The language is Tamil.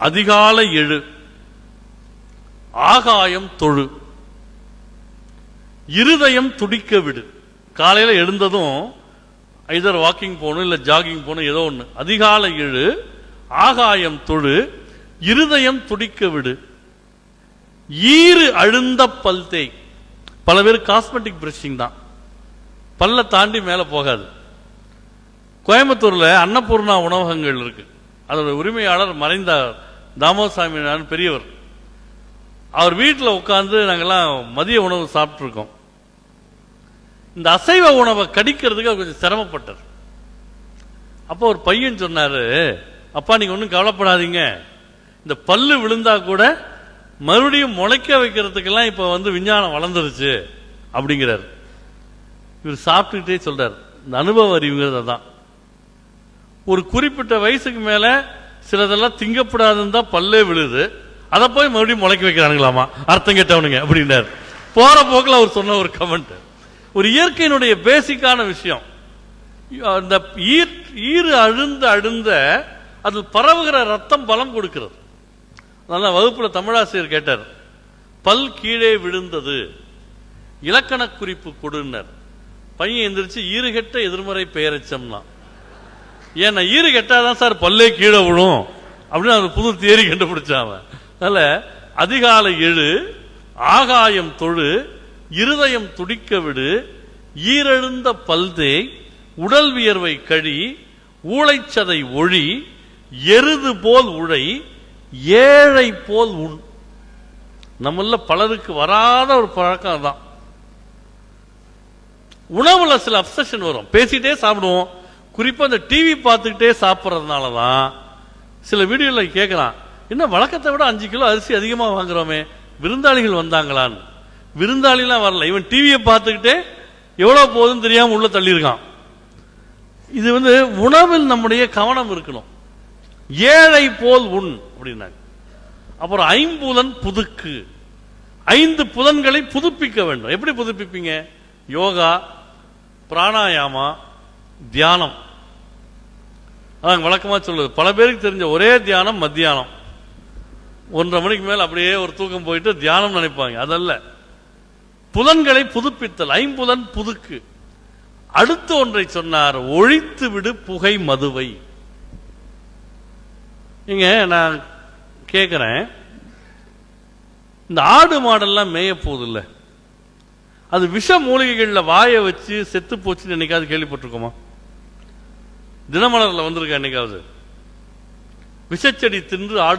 அதிகாலை எழு, ஆகாயம் தொழு, இருதயம் துடிக்க விடு. காலையில எழுந்ததும் ஐதர் வாக்கிங் போகணும், இல்ல ஜாகிங் போகணும், ஏதோ ஒண்ணு. அதிகாலை எழு, ஆகாயம் தொழு, இருதயம் துடிக்க விடு. ஈறு அழுந்த பல் தேய். பல பேர் காஸ்மெட்டிக் பிரஷிங் தான், பல்ல தாண்டி மேல போகாது. கோயம்புத்தூர்ல அன்னபூர்ணா உணவகங்கள் இருக்கு. அதோட உரிமையாளர் மறைந்த தாமோசாமி பெரியவர். அவர் வீட்டில் உட்கார்ந்து நாங்கெல்லாம் மதிய உணவு சாப்பிட்டு இருக்கோம். இந்த அசைவ உணவை கடிக்கிறதுக்கு அவர் கொஞ்சம் சிரமப்பட்டார். அப்போ ஒரு பையன் சொன்னாரு, அப்பா நீங்க ஒன்றும் கவலைப்படாதீங்க, இந்த பல்லு விழுந்தா கூட மறுபடியும் முளைக்க வைக்கிறதுக்கெல்லாம் இப்ப விஞ்ஞானம் வளர்ந்துருச்சு அப்படிங்கிறார். இவர் சாப்பிட்டுக்கிட்டே சொல்றார், இந்த அனுபவ அறிவுங்கிறது தான். ஒரு குறிப்பிட்ட வயசுக்கு மேல சிலதெல்லாம் திங்கப்படாதுன்னு தான் பல்லே விழுது, அதை போய் மறுபடியும் முளைக்க வைக்கிறானுங்களாமா, அர்த்தம் கேட்டவனுங்க அப்படின்னார். போற போக்கில் அவர் சொன்ன ஒரு கமெண்ட். ஒரு இயற்கையினுடைய பேசிக்கான விஷயம். அந்த ஈறு அழுந்த அழுந்த அதில் பரவுகிற ரத்தம் பலம் கொடுக்கிறது. அதனால வகுப்புல தமிழாசிரியர் கேட்டார், பல் கீழே விழுந்தது, இலக்கண குறிப்பு கொடுன்னார். பையன் எந்திரிச்சு ஈறுகெட்ட எதிர்மறை பெயரச்சம்னா, ஏன்னா ஈறு கெட்டாதான் சார் பல்லே கீழே விழும் அப்படின்னு அவர் புது தியரி கண்டுபிடிச்சாங்க. அதனால அதிகாலை எழு, ஆகாயம் தொழு, இருதயம் துடிக்க விடு, ஈரெழுந்த பல்தே, உடல் வியர்வை கழி, ஊளைச்சதை ஒழி, எருது போல் உழை, ஏழை போல் உண். நம்மள பலருக்கு வராத ஒரு பழக்கம் தான். உணவுல சில அப்சஷன் வரும், பேசிட்டே சாப்பிடுவோம். குறிப்பா இந்த டிவி பார்த்துக்கிட்டே சாப்பிட்றதுனாலதான் சில வீடியோல கேட்கலாம், என்ன வழக்கத்தை விட 5 கிலோ அரிசி அதிகமா வாங்குறோமே, விருந்தாளிகள் வந்தாங்களான்னு. விருந்தாளிலாம் வரல, இவன் டிவியை பார்த்துக்கிட்டே எவ்வளவு போகுதுன்னு தெரியாம உள்ள தள்ளியிருக்கான். இது உணவில் நம்முடைய கவனம் இருக்கணும். ஏழை போல் உண் அப்படின்னாங்க. அப்புறம் ஐம்புலன் புதுக்கு, 5 புலன்களை புதுப்பிக்க வேண்டும். எப்படி புதுப்பிப்பீங்க? யோகா, பிராணாயாமா, தியானம். அதான் வழக்கமா சொல்லுது. பல பேருக்கு தெரிஞ்ச ஒரே தியானம் மத்தியானம் 1:30 மணிக்கு மேல அப்படியே ஒரு தூக்கம் போயிட்டு தியானம் நினைப்பாங்க. அதல்ல, புலன்களை புதுப்பித்தல், ஐம்புலன் புதுக்கு. அடுத்து ஒன்றை சொன்னார், ஒழித்து விடு புகை மதுவை. இங்க நான் கேட்கிறேன், இந்த ஆடு மாடெல்லாம் மேய போகுது இல்ல, அது விஷ மூலிகைகள்ல வாய வச்சு செத்து போச்சுன்னு என்னைக்காவது கேள்விப்பட்டிருக்கோமா? தினமலர்ல வந்திருக்க என்னைக்காவது? விஷச்செடி தின்று ஆடு